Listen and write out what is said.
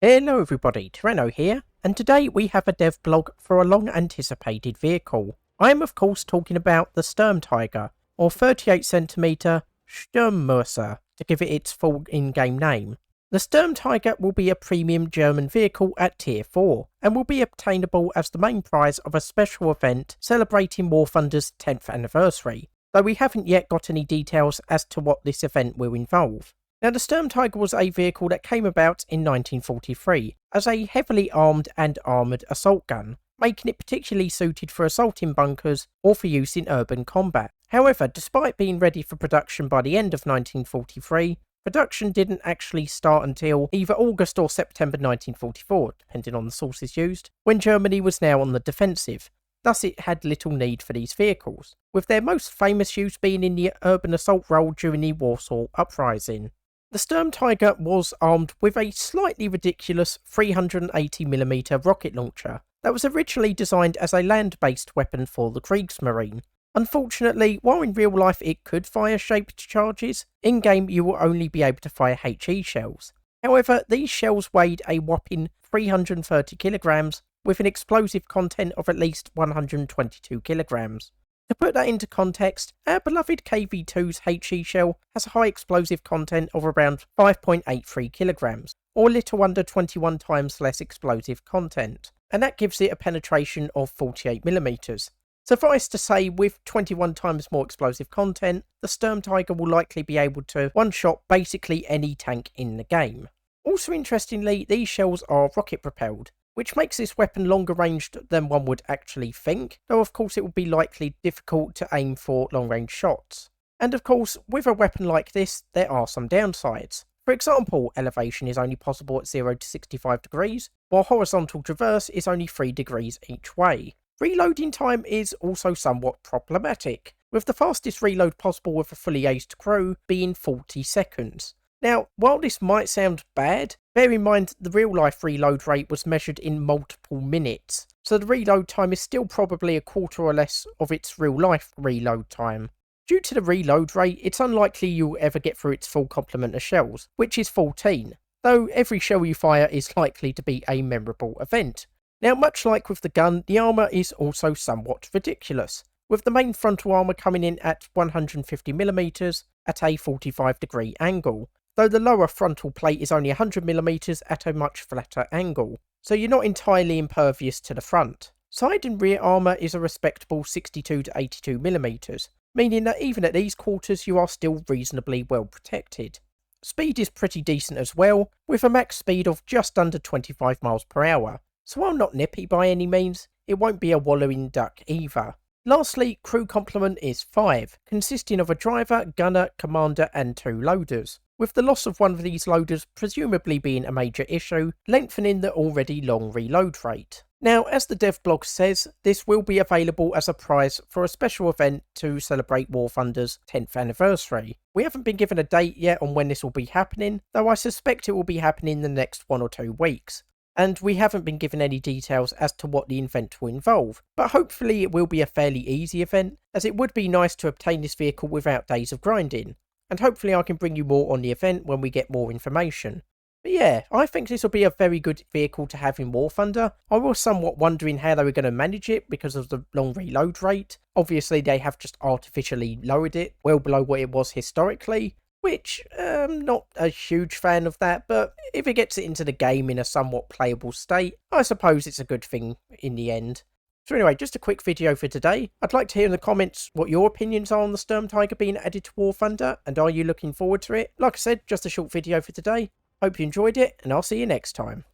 Hello everybody, Tyranno here, and today we have a dev blog for a long anticipated vehicle. I am of course talking about the Sturmtiger, or 38cm Sturmmoser, to give it its full in-game name. The Sturmtiger will be a premium German vehicle at tier 4, and will be obtainable as the main prize of a special event celebrating War Thunder's 10th anniversary, though we haven't yet got any details as to what this event will involve. Now, the Sturmtiger was a vehicle that came about in 1943 as a heavily armed and armoured assault gun, making it particularly suited for assaulting bunkers or for use in urban combat. However, despite being ready for production by the end of 1943, production didn't actually start until either August or September 1944, depending on the sources used, when Germany was now on the defensive. Thus it had little need for these vehicles, with their most famous use being in the urban assault role during the Warsaw Uprising. The Sturmtiger was armed with a slightly ridiculous 380mm rocket launcher that was originally designed as a land-based weapon for the Kriegsmarine. Unfortunately, while in real life it could fire shaped charges, in-game you will only be able to fire HE shells. However, these shells weighed a whopping 330kg with an explosive content of at least 122kg. To put that into context, our beloved KV-2's HE shell has a high explosive content of around 5.83kg, or a little under 21 times less explosive content, and that gives it a penetration of 48mm. Suffice to say, with 21 times more explosive content, the Sturmtiger will likely be able to one-shot basically any tank in the game. Also interestingly, these shells are rocket propelled, which makes this weapon longer ranged than one would actually think, though of course it would be likely difficult to aim for long range shots. And of course, with a weapon like this, there are some downsides. For example, elevation is only possible at 0 to 65 degrees, while horizontal traverse is only 3 degrees each way. Reloading time is also somewhat problematic, with the fastest reload possible with a fully aced crew being 40 seconds. Now, while this might sound bad, bear in mind the real life reload rate was measured in multiple minutes, so the reload time is still probably a quarter or less of its real life reload time. Due to the reload rate, it's unlikely you'll ever get through its full complement of shells, which is 14, though every shell you fire is likely to be a memorable event. Now, much like with the gun, the armour is also somewhat ridiculous, with the main frontal armour coming in at 150mm at a 45-degree angle, though the lower frontal plate is only 100mm at a much flatter angle, so you're not entirely impervious to the front. Side and rear armour is a respectable 62 to 82mm, meaning that even at these quarters you are still reasonably well protected. Speed is pretty decent as well, with a max speed of just under 25 miles per hour, so while not nippy by any means, it won't be a wallowing duck either. Lastly, crew complement is 5, consisting of a driver, gunner, commander and 2 loaders, with the loss of one of these loaders presumably being a major issue, lengthening the already long reload rate. Now, as the dev blog says, this will be available as a prize for a special event to celebrate War Thunder's 10th anniversary. We haven't been given a date yet on when this will be happening, though I suspect it will be happening in the next 1 or 2 weeks. And we haven't been given any details as to what the event will involve, but hopefully it will be a fairly easy event, as it would be nice to obtain this vehicle without days of grinding, and hopefully I can bring you more on the event when we get more information. But yeah, I think this will be a very good vehicle to have in War Thunder. I was somewhat wondering how they were going to manage it because of the long reload rate. Obviously they have just artificially lowered it well below what it was historically, which, not a huge fan of that, but if it gets it into the game in a somewhat playable state, I suppose it's a good thing in the end. So anyway, just a quick video for today. I'd like to hear in the comments what your opinions are on the Sturmtiger being added to War Thunder, and are you looking forward to it? Like I said, just a short video for today. Hope you enjoyed it, and I'll see you next time.